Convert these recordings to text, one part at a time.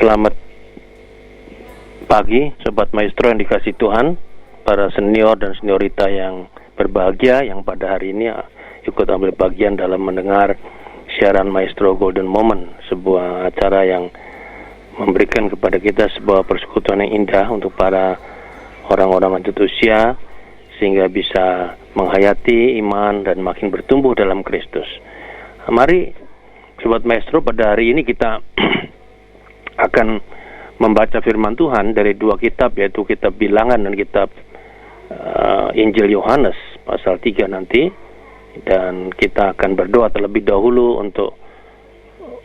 Selamat pagi Sobat Maestro yang dikasih Tuhan, para senior dan seniorita yang berbahagia yang pada hari ini ikut ambil bagian dalam mendengar siaran Maestro Golden Moment, sebuah acara yang memberikan kepada kita sebuah persekutuan yang indah untuk para orang-orang lanjut usia, sehingga bisa menghayati iman dan makin bertumbuh dalam Kristus. Mari Sobat Maestro, pada hari ini kita akan membaca firman Tuhan dari dua kitab, yaitu kitab Bilangan dan kitab Injil Yohanes pasal 3 nanti. Dan kita akan berdoa terlebih dahulu untuk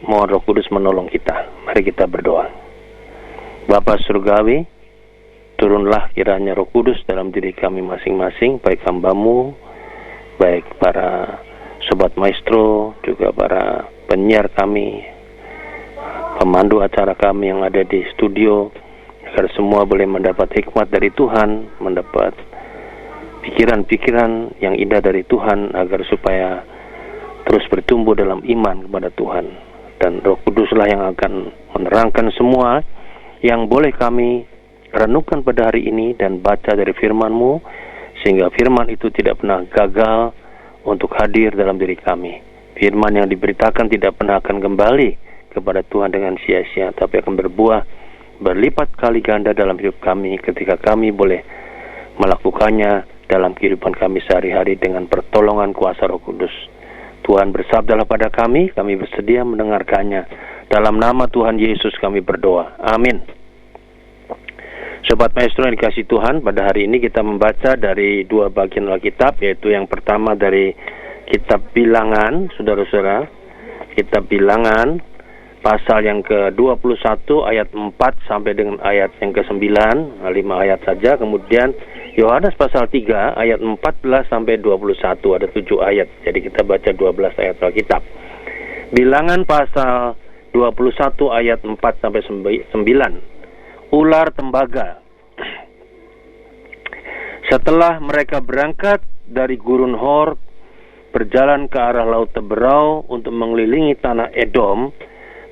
mohon Roh Kudus menolong kita. Mari kita berdoa. Bapa Surgawi, turunlah kiranya Roh Kudus dalam diri kami masing-masing, baik hamba-Mu, baik para Sobat Maestro, juga para penyiar kami, pemandu acara kami yang ada di studio, agar semua boleh mendapat hikmat dari Tuhan, mendapat pikiran-pikiran yang indah dari Tuhan, agar supaya terus bertumbuh dalam iman kepada Tuhan. Dan Roh Kuduslah yang akan menerangkan semua yang boleh kami renungkan pada hari ini dan baca dari firman-Mu, sehingga firman itu tidak pernah gagal untuk hadir dalam diri kami. Firman yang diberitakan tidak pernah akan kembali kepada Tuhan dengan sia-sia, tapi akan berbuah berlipat kali ganda dalam hidup kami ketika kami boleh melakukannya dalam kehidupan kami sehari-hari dengan pertolongan kuasa Roh Kudus. Tuhan bersabdalah pada kami bersedia mendengarkannya. Dalam nama Tuhan Yesus kami berdoa. Amin. Sobat Maestro yang dikasih Tuhan, pada hari ini kita membaca dari dua bagian Alkitab, yaitu yang pertama dari kitab Bilangan, saudara-saudara. Kitab Bilangan pasal yang ke-21 ayat 4 sampai dengan ayat yang ke-9, 5 ayat saja. Kemudian Yohanes pasal 3 ayat 14 sampai 21, ada 7 ayat. Jadi kita baca 12 ayat Alkitab. Bilangan pasal 21 ayat 4 sampai 9. Ular tembaga. Setelah mereka berangkat dari Gurun Hor, berjalan ke arah Laut Teberau untuk mengelilingi tanah Edom,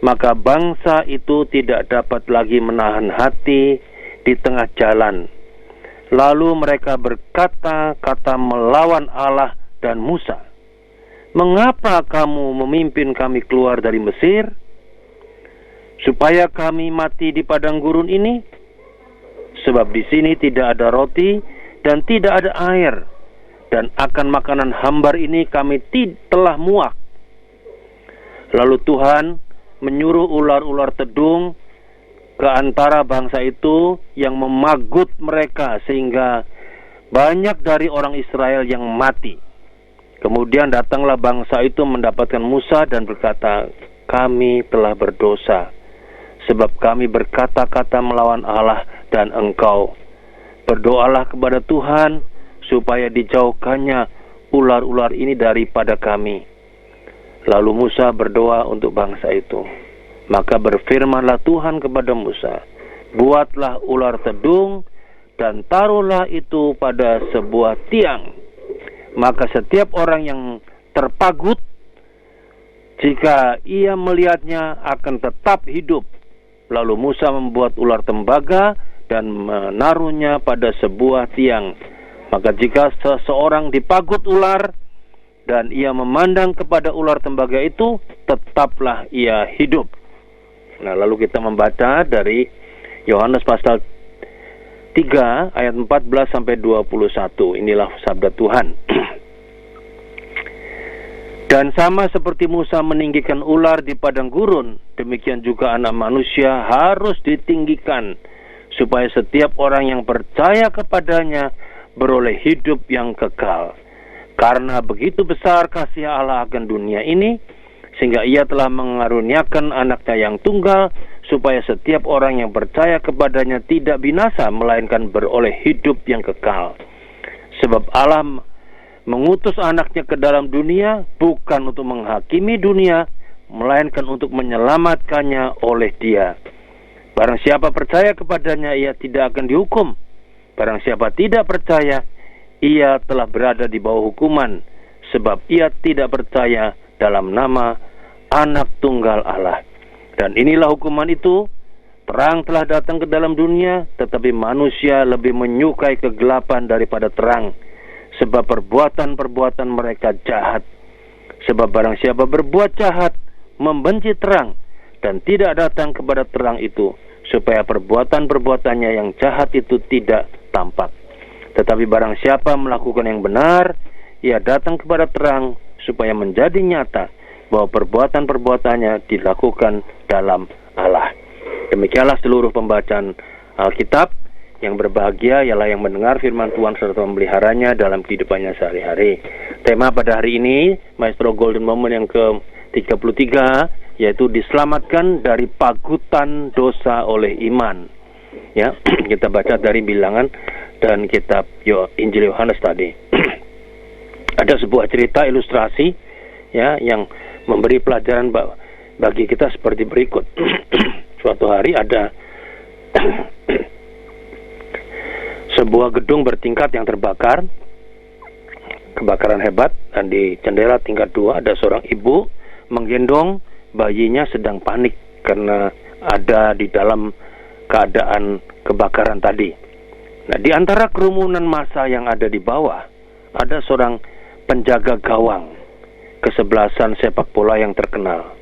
maka bangsa itu tidak dapat lagi menahan hati di tengah jalan. Lalu mereka berkata-kata melawan Allah dan Musa, "Mengapa kamu memimpin kami keluar dari Mesir? Supaya kami mati di padang gurun ini? Sebab di sini tidak ada roti dan tidak ada air, dan akan makanan hambar ini kami telah muak." Lalu Tuhan menyuruh ular-ular tedung ke antara bangsa itu yang memagut mereka, sehingga banyak dari orang Israel yang mati. Kemudian datanglah bangsa itu mendapatkan Musa dan berkata, "Kami telah berdosa, sebab kami berkata-kata melawan Allah dan engkau. Berdoalah kepada Tuhan supaya dijauhkannya ular-ular ini daripada kami." Lalu Musa berdoa untuk bangsa itu. Maka berfirmanlah Tuhan kepada Musa, "Buatlah ular tedung dan taruhlah itu pada sebuah tiang. Maka setiap orang yang terpagut, jika ia melihatnya akan tetap hidup." Lalu Musa membuat ular tembaga dan menaruhnya pada sebuah tiang. Maka jika seseorang dipagut ular dan ia memandang kepada ular tembaga itu, tetaplah ia hidup. Nah, lalu kita membaca dari Yohanes pasal 3 ayat 14 sampai 21. Inilah sabda Tuhan. "Dan sama seperti Musa meninggikan ular di padang gurun, demikian juga Anak Manusia harus ditinggikan, supaya setiap orang yang percaya kepadanya beroleh hidup yang kekal. Karena begitu besar kasih Allah akan dunia ini, sehingga ia telah mengaruniakan anaknya yang tunggal, supaya setiap orang yang percaya kepadanya tidak binasa, melainkan beroleh hidup yang kekal. Sebab Allah mengutus anaknya ke dalam dunia, bukan untuk menghakimi dunia, melainkan untuk menyelamatkannya oleh Dia. Barang siapa percaya kepadanya, ia tidak akan dihukum. Barang siapa tidak percaya, ia telah berada di bawah hukuman, sebab ia tidak percaya dalam nama Anak Tunggal Allah. Dan inilah hukuman itu, Terang telah datang ke dalam dunia, tetapi manusia lebih menyukai kegelapan daripada terang, sebab perbuatan-perbuatan mereka jahat. Sebab barang siapa berbuat jahat, membenci terang, dan tidak datang kepada terang itu, supaya perbuatan-perbuatannya yang jahat itu tidak tampak. Tetapi barang siapa melakukan yang benar, ia datang kepada terang, supaya menjadi nyata bahwa perbuatan-perbuatannya dilakukan dalam Allah. Demikianlah seluruh pembacaan Alkitab. Yang berbahagia ialah yang mendengar firman Tuhan serta memeliharanya dalam kehidupannya sehari-hari. Tema pada hari ini, Maestro Golden Moment yang ke-33, yaitu diselamatkan dari pagutan dosa oleh iman. Ya, kita baca dari Bilangan dan kitab Injil Yohanes tadi. Ada sebuah cerita ilustrasi, ya, yang memberi pelajaran bagi kita seperti berikut. Suatu hari ada sebuah gedung bertingkat yang terbakar, kebakaran hebat, dan di jendela tingkat 2 ada seorang ibu menggendong bayinya sedang panik karena ada di dalam keadaan kebakaran tadi. Nah, di antara kerumunan massa yang ada di bawah, ada seorang penjaga gawang kesebelasan sepak bola yang terkenal.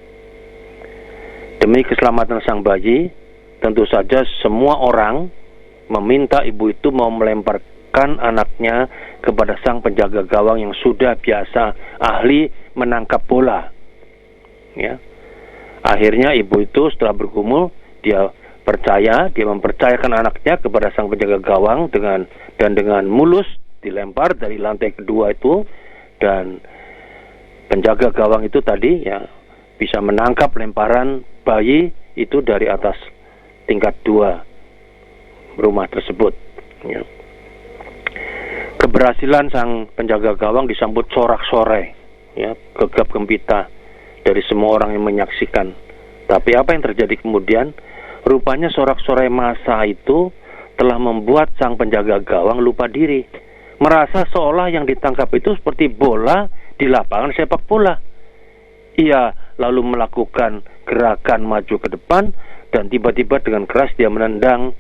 Demi keselamatan sang bayi, tentu saja semua orang meminta ibu itu mau melemparkan anaknya kepada sang penjaga gawang yang sudah biasa ahli menangkap bola. Ya. Akhirnya ibu itu setelah bergumul, dia mempercayakan anaknya kepada sang penjaga gawang dengan mulus dilempar dari lantai kedua itu, dan penjaga gawang itu tadi ya bisa menangkap lemparan bayi itu dari atas tingkat 2 rumah tersebut. Ya. Keberhasilan sang penjaga gawang disambut sorak-sorai, ya, gegap gempita dari semua orang yang menyaksikan. Tapi apa yang terjadi kemudian? Rupanya sorak-sorai massa itu telah membuat sang penjaga gawang lupa diri, merasa seolah yang ditangkap itu seperti bola di lapangan sepak bola. Ia lalu melakukan gerakan maju ke depan, dan tiba-tiba dengan keras dia menendang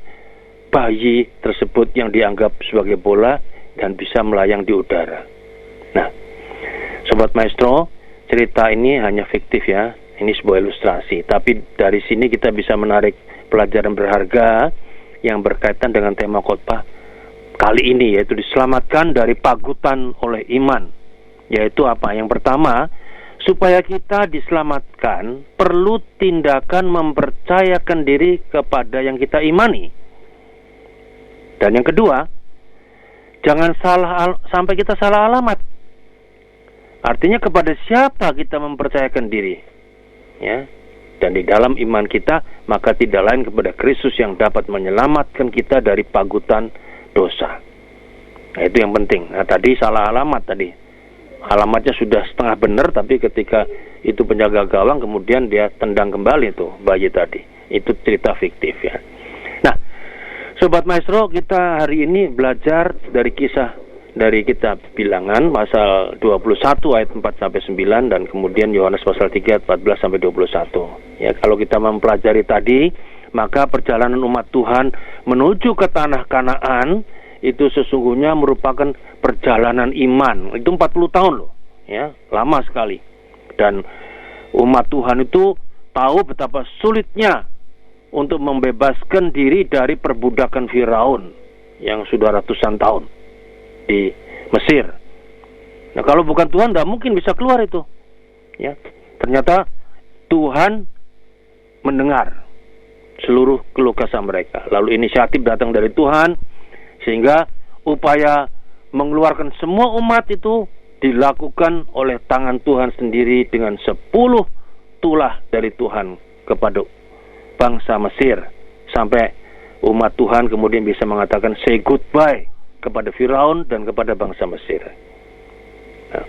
bayi tersebut yang dianggap sebagai bola dan bisa melayang di udara. Nah, Sobat Maestro, cerita ini hanya fiktif ya, ini sebuah ilustrasi. Tapi dari sini kita bisa menarik pelajaran berharga yang berkaitan dengan tema khotbah kali ini, yaitu diselamatkan dari pagutan oleh iman. Yaitu apa? Yang pertama, supaya kita diselamatkan, perlu tindakan mempercayakan diri kepada yang kita imani. Dan yang kedua, jangan sampai kita salah alamat. Artinya kepada siapa kita mempercayakan diri, ya. Dan di dalam iman kita, maka tidak lain kepada Kristus yang dapat menyelamatkan kita dari pagutan dosa. Nah, itu yang penting. Nah, tadi salah alamat tadi. Alamatnya sudah setengah benar, tapi ketika itu penjaga gawang kemudian dia tendang kembali tuh bayi tadi. Itu cerita fiktif ya. Nah, Sobat Maestro, kita hari ini belajar dari kisah dari kitab Bilangan pasal 21 ayat 4 sampai 9 dan kemudian Yohanes pasal 3 ayat 14 sampai 21. Ya, kalau kita mempelajari tadi, maka perjalanan umat Tuhan menuju ke tanah Kanaan itu sesungguhnya merupakan perjalanan iman. Itu 40 tahun loh, ya, lama sekali. Dan umat Tuhan itu tahu betapa sulitnya untuk membebaskan diri dari perbudakan Firaun yang sudah ratusan tahun di Mesir. Nah, kalau bukan Tuhan tidak mungkin bisa keluar itu. Ya, ternyata Tuhan mendengar seluruh keluh kesah mereka. Lalu inisiatif datang dari Tuhan, sehingga upaya mengeluarkan semua umat itu dilakukan oleh tangan Tuhan sendiri dengan 10 tulah dari Tuhan kepada bangsa Mesir, sampai umat Tuhan kemudian bisa mengatakan say goodbye kepada Firaun dan kepada bangsa Mesir. Nah,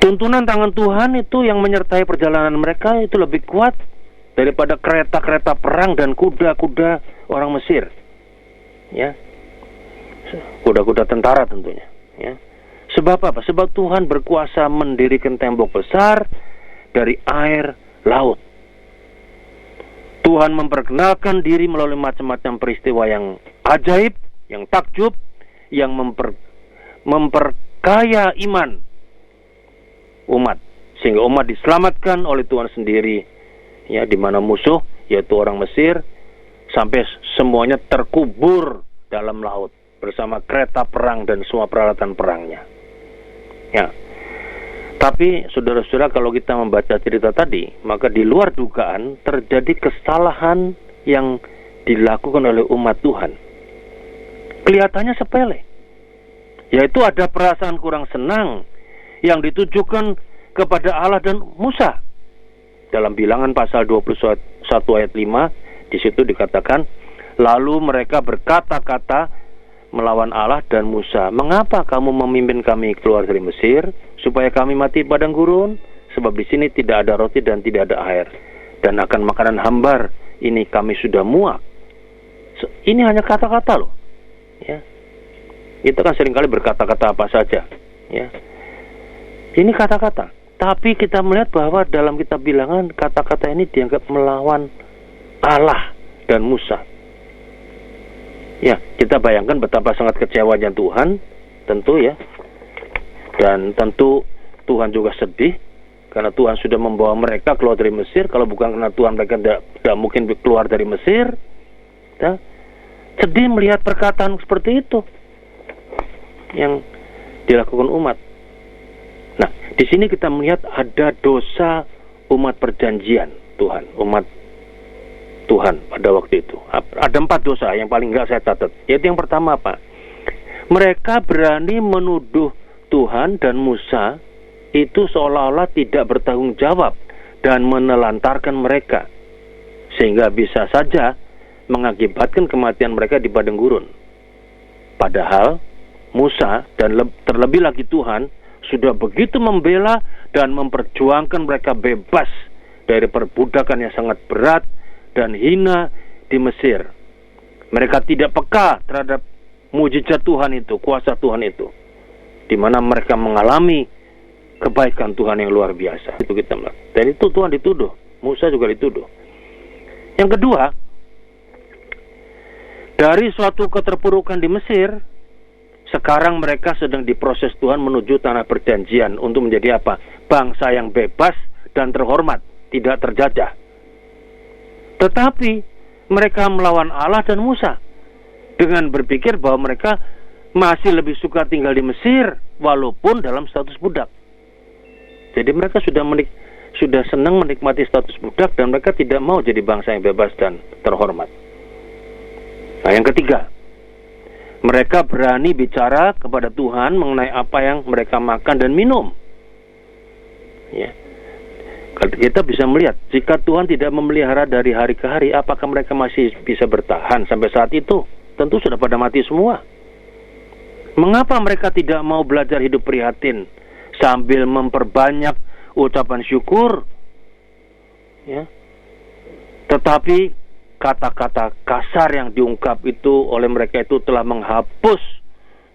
tuntunan tangan Tuhan itu yang menyertai perjalanan mereka itu lebih kuat daripada kereta-kereta perang dan kuda-kuda orang Mesir. Ya, kuda-kuda tentara tentunya. Ya, sebab apa? Sebab Tuhan berkuasa mendirikan tembok besar dari air laut. Tuhan memperkenalkan diri melalui macam-macam peristiwa yang ajaib, yang takjub, yang memperkaya iman umat, sehingga umat diselamatkan oleh Tuhan sendiri, ya, di mana musuh, yaitu orang Mesir, sampai semuanya terkubur dalam laut bersama kereta perang dan semua peralatan perangnya. Ya. Tapi saudara-saudara, kalau kita membaca cerita tadi, maka di luar dugaan terjadi kesalahan yang dilakukan oleh umat Tuhan. Kelihatannya sepele, yaitu ada perasaan kurang senang yang ditujukan kepada Allah dan Musa. Dalam Bilangan pasal 21 ayat 5, di situ dikatakan, lalu mereka berkata-kata melawan Allah dan Musa, mengapa kamu memimpin kami keluar dari Mesir, supaya kami mati di padang gurun? Sebab di sini tidak ada roti dan tidak ada air, dan akan makanan hambar ini kami sudah muak. Ini hanya kata-kata loh, ya. Kita kan seringkali berkata-kata apa saja, ya. Ini kata-kata, tapi kita melihat bahwa dalam kitab Bilangan kata-kata ini dianggap melawan Allah dan Musa. Ya, kita bayangkan betapa sangat kecewanya Tuhan, tentu ya. Dan tentu Tuhan juga sedih, karena Tuhan sudah membawa mereka keluar dari Mesir. Kalau bukan karena Tuhan, mereka tidak mungkin keluar dari Mesir. Ya. Sedih melihat perkataan seperti itu yang dilakukan umat. Nah, di sini kita melihat ada dosa umat perjanjian Tuhan, umat Tuhan pada waktu itu. Ada 4 dosa yang paling enggak saya catat. Yaitu yang pertama apa? Mereka berani menuduh Tuhan dan Musa itu seolah-olah tidak bertanggung jawab dan menelantarkan mereka, sehingga bisa saja mengakibatkan kematian mereka di padang gurun. Padahal Musa dan terlebih lagi Tuhan sudah begitu membela dan memperjuangkan mereka bebas dari perbudakan yang sangat berat dan hina di Mesir. Mereka tidak peka terhadap mujizat Tuhan itu, kuasa Tuhan itu, di mana mereka mengalami kebaikan Tuhan yang luar biasa. Itu kita melihat. Dan itu Tuhan dituduh, Musa juga dituduh. Yang kedua, dari suatu keterpurukan di Mesir, sekarang mereka sedang diproses Tuhan menuju tanah perjanjian untuk menjadi apa? Bangsa yang bebas dan terhormat, tidak terjajah. Tetapi mereka melawan Allah dan Musa dengan berpikir bahwa mereka masih lebih suka tinggal di Mesir walaupun dalam status budak. Jadi mereka sudah senang menikmati status budak dan mereka tidak mau jadi bangsa yang bebas dan terhormat. Nah, yang ketiga, mereka berani bicara kepada Tuhan mengenai apa yang mereka makan dan minum. Ya. Kita bisa melihat, jika Tuhan tidak memelihara dari hari ke hari, apakah mereka masih bisa bertahan sampai saat itu? Tentu sudah pada mati semua. Mengapa mereka tidak mau belajar hidup prihatin sambil memperbanyak ucapan syukur? Ya. Tetapi kata-kata kasar yang diungkap itu oleh mereka itu telah menghapus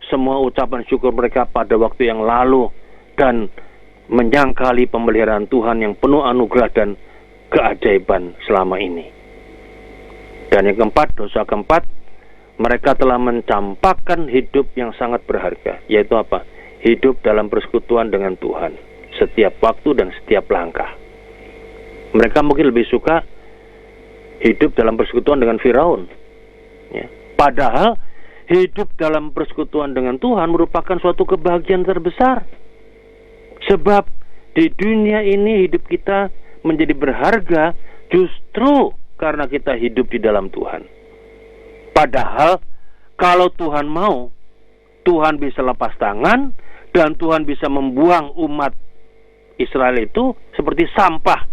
semua ucapan syukur mereka pada waktu yang lalu dan menyangkali pemeliharaan Tuhan yang penuh anugerah dan keajaiban selama ini. Dan yang keempat, dosa keempat, mereka telah mencampakkan hidup yang sangat berharga, yaitu apa? Hidup dalam persekutuan dengan Tuhan setiap waktu dan setiap langkah. Mereka mungkin lebih suka hidup dalam persekutuan dengan Firaun, ya. Padahal hidup dalam persekutuan dengan Tuhan merupakan suatu kebahagiaan terbesar. Sebab di dunia ini hidup kita menjadi berharga justru karena kita hidup di dalam Tuhan. Padahal kalau Tuhan mau, Tuhan bisa lepas tangan dan Tuhan bisa membuang umat Israel itu seperti sampah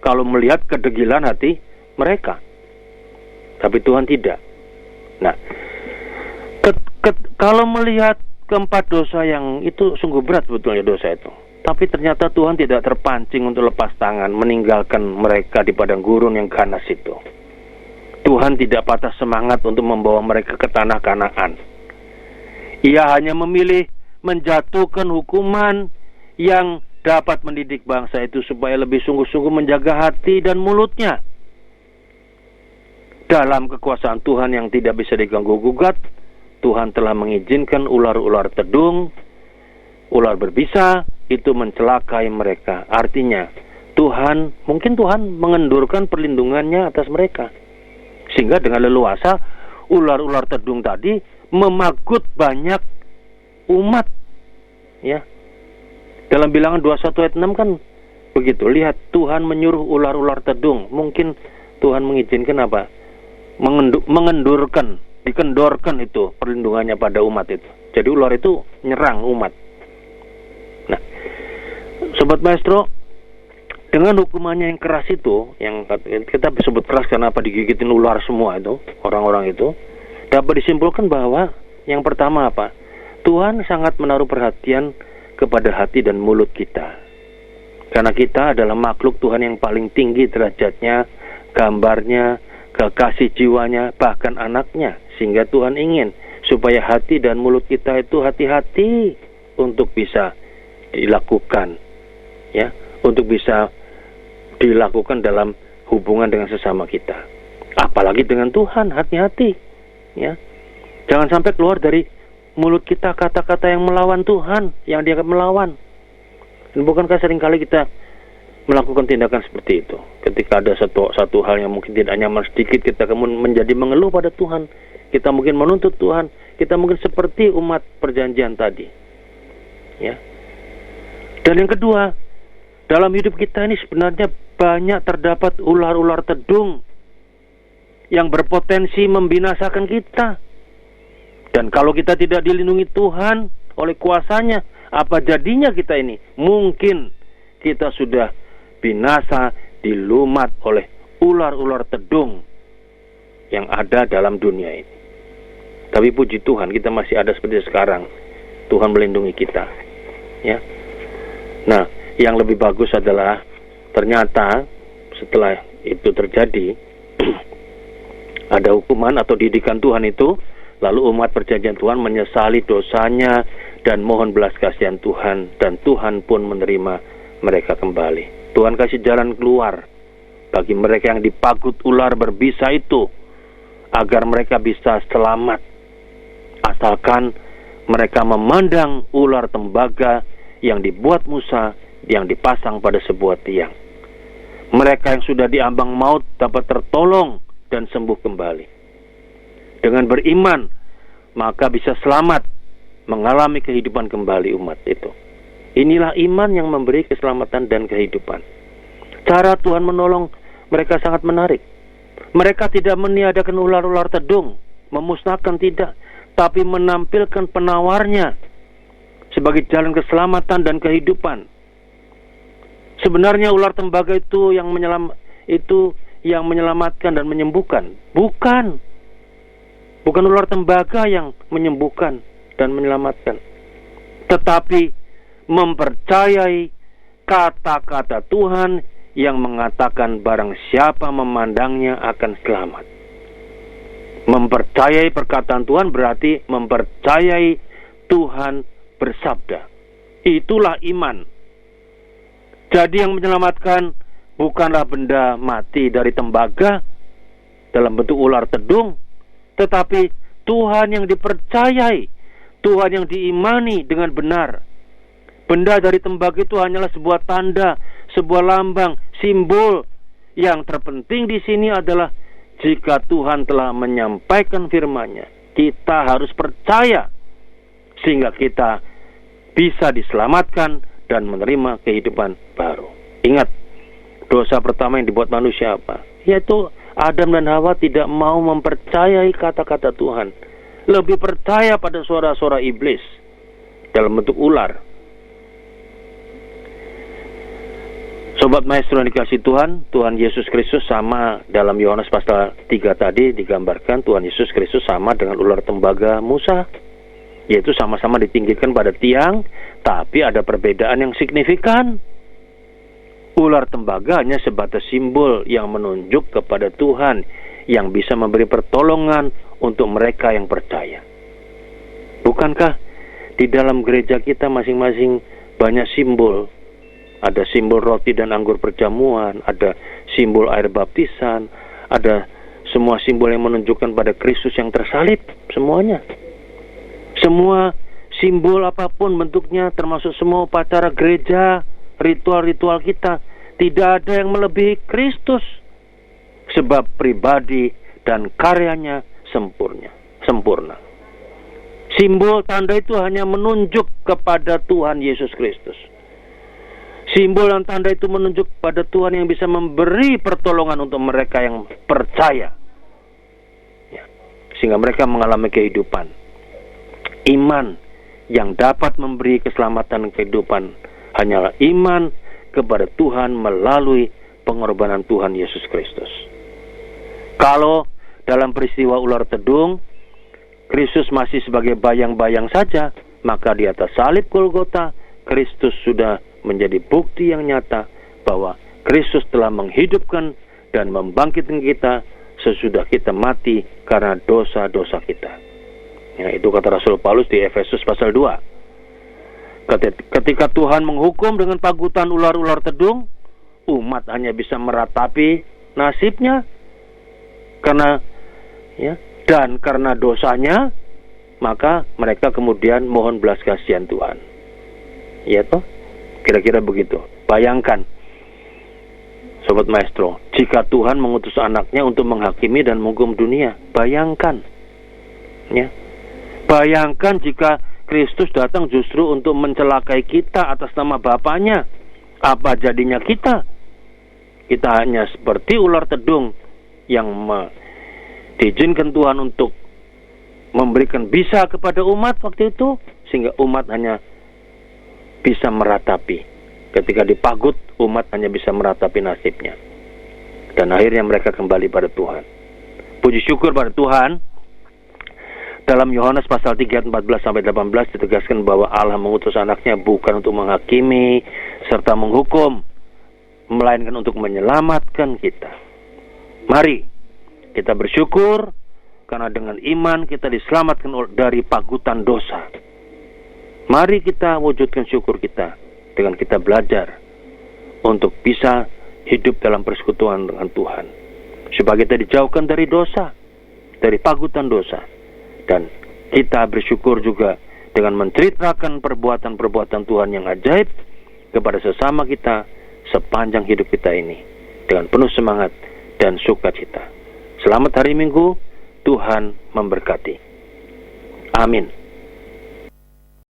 kalau melihat kedegilan hati mereka. Tapi Tuhan tidak. Nah, kalau melihat keempat dosa yang itu sungguh berat sebetulnya dosa itu. Tapi ternyata Tuhan tidak terpancing untuk lepas tangan meninggalkan mereka di padang gurun yang ganas itu. Tuhan tidak patah semangat untuk membawa mereka ke tanah Kanaan. Ia hanya memilih menjatuhkan hukuman yang dapat mendidik bangsa itu supaya lebih sungguh-sungguh menjaga hati dan mulutnya. dalam kekuasaan Tuhan yang tidak bisa diganggu-gugat, Tuhan telah mengizinkan ular-ular tedung, ular berbisa, itu mencelakai mereka. Artinya, mungkin Tuhan mengendurkan perlindungannya atas mereka. Sehingga dengan leluasa, ular-ular tedung tadi memagut banyak umat. Ya. Dalam Bilangan 21 ayat 6 kan begitu. Lihat, Tuhan menyuruh ular-ular tedung. Mungkin Tuhan mengizinkan apa? Dikendorkan itu perlindungannya pada umat itu. Jadi ular itu nyerang umat. Nah, Sobat Maestro, dengan hukumannya yang keras itu, yang kita sebut keras karena apa, digigitin ular semua itu, orang-orang itu, dapat disimpulkan bahwa yang pertama apa? Tuhan sangat menaruh perhatian kepada hati dan mulut kita. Karena kita adalah makhluk Tuhan yang paling tinggi derajatnya, gambarnya, kekasih jiwanya, bahkan anaknya. Sehingga Tuhan ingin supaya hati dan mulut kita itu hati-hati untuk bisa dilakukan, ya, untuk bisa dilakukan dalam hubungan dengan sesama kita. Apalagi dengan Tuhan, hati-hati, ya. Jangan sampai keluar dari mulut kita kata-kata yang melawan Tuhan, yang dianggap melawan. Dan bukankah seringkali kita melakukan tindakan seperti itu? Ketika ada satu hal yang mungkin tidak nyaman sedikit, kita kemudian menjadi mengeluh pada Tuhan. Kita mungkin menuntut Tuhan. Kita mungkin seperti umat perjanjian tadi. Ya. Dan yang kedua, dalam hidup kita ini sebenarnya banyak terdapat ular-ular tedung yang berpotensi membinasakan kita. Dan kalau kita tidak dilindungi Tuhan oleh kuasanya, apa jadinya kita ini? Mungkin kita sudah binasa dilumat oleh ular-ular tedung yang ada dalam dunia ini. Tapi puji Tuhan, kita masih ada seperti sekarang. Tuhan melindungi kita. Ya. Nah, yang lebih bagus adalah ternyata setelah itu terjadi ada hukuman atau didikan Tuhan itu, lalu umat perjanjian Tuhan menyesali dosanya dan mohon belas kasihan Tuhan, dan Tuhan pun menerima mereka kembali. Tuhan kasih jalan keluar bagi mereka yang dipagut ular berbisa itu, agar mereka bisa selamat, asalkan mereka memandang ular tembaga yang dibuat Musa, yang dipasang pada sebuah tiang. Mereka yang sudah diambang maut dapat tertolong dan sembuh kembali. Dengan beriman, maka bisa selamat, mengalami kehidupan kembali umat itu. Inilah iman yang memberi keselamatan dan kehidupan. Cara Tuhan menolong mereka sangat menarik. Mereka tidak meniadakan ular-ular tedung, memusnahkan, tidak, tapi menampilkan penawarnya sebagai jalan keselamatan dan kehidupan. Sebenarnya ular tembaga itu yang menyelamatkan dan menyembuhkan. Bukan ular tembaga yang menyembuhkan dan menyelamatkan, tetapi mempercayai kata-kata Tuhan yang mengatakan barang siapa memandangnya akan selamat. Mempercayai perkataan Tuhan berarti mempercayai Tuhan bersabda. Itulah iman. Jadi yang menyelamatkan bukanlah benda mati dari tembaga dalam bentuk ular tedung, tetapi Tuhan yang dipercayai, Tuhan yang diimani dengan benar. Benda dari tembaga itu hanyalah sebuah tanda, sebuah lambang, simbol. Yang terpenting di sini adalah jika Tuhan telah menyampaikan firman-Nya, kita harus percaya sehingga kita bisa diselamatkan dan menerima kehidupan baru. Ingat, dosa pertama yang dibuat manusia apa? Yaitu Adam dan Hawa tidak mau mempercayai kata-kata Tuhan. Lebih percaya pada suara-suara iblis dalam bentuk ular. Sobat Maestro yang dikasih Tuhan, Tuhan Yesus Kristus sama dalam Yohanes pasal 3 tadi digambarkan Tuhan Yesus Kristus sama dengan ular tembaga Musa. Yaitu sama-sama ditinggikan pada tiang, tapi ada perbedaan yang signifikan. Ular tembaga hanya sebatas simbol yang menunjuk kepada Tuhan yang bisa memberi pertolongan untuk mereka yang percaya. Bukankah di dalam gereja kita masing-masing banyak simbol? Ada simbol roti dan anggur perjamuan, ada simbol air baptisan, ada semua simbol yang menunjukkan pada Kristus yang tersalib, semuanya. Semua simbol apapun bentuknya, termasuk semua upacara gereja, ritual-ritual kita, tidak ada yang melebihi Kristus. Sebab pribadi dan karyanya sempurna. Simbol tanda itu hanya menunjuk kepada Tuhan Yesus Kristus. Simbol dan tanda itu menunjuk pada Tuhan yang bisa memberi pertolongan untuk mereka yang percaya. Ya, sehingga mereka mengalami kehidupan. Iman yang dapat memberi keselamatan dan kehidupan hanyalah iman kepada Tuhan melalui pengorbanan Tuhan Yesus Kristus. Kalau dalam peristiwa ular tedung, Kristus masih sebagai bayang-bayang saja, maka di atas salib Golgota, Kristus sudah menjadi bukti yang nyata bahwa Kristus telah menghidupkan dan membangkitkan kita sesudah kita mati karena dosa-dosa kita. Ya, itu kata Rasul Paulus di Efesus pasal 2. Ketika Tuhan menghukum dengan pagutan ular-ular tedung, umat hanya bisa meratapi nasibnya karena karena dosanya, maka mereka kemudian mohon belas kasihan Tuhan. Ya toh? Kira-kira begitu. Bayangkan, Sobat Maestro, jika Tuhan mengutus anaknya untuk menghakimi dan menghukum dunia. Bayangkan. Ya. Bayangkan jika Kristus datang justru untuk mencelakai kita atas nama Bapaknya. Apa jadinya kita? Kita hanya seperti ular tedung yang diizinkan Tuhan untuk memberikan bisa kepada umat waktu itu, sehingga umat hanya bisa meratapi. Ketika dipagut, umat hanya bisa meratapi nasibnya. Dan akhirnya mereka kembali pada Tuhan. Puji syukur pada Tuhan. Dalam Yohanes pasal 3 14-18 ditegaskan bahwa Allah mengutus anaknya bukan untuk menghakimi serta menghukum, melainkan untuk menyelamatkan kita. Mari kita bersyukur karena dengan iman kita diselamatkan dari pagutan dosa. Mari kita wujudkan syukur kita dengan kita belajar untuk bisa hidup dalam persekutuan dengan Tuhan, supaya kita dijauhkan dari dosa, dari pagutan dosa. Dan kita bersyukur juga dengan menceritakan perbuatan-perbuatan Tuhan yang ajaib kepada sesama kita sepanjang hidup kita ini dengan penuh semangat dan sukacita. Selamat hari Minggu, Tuhan memberkati. Amin.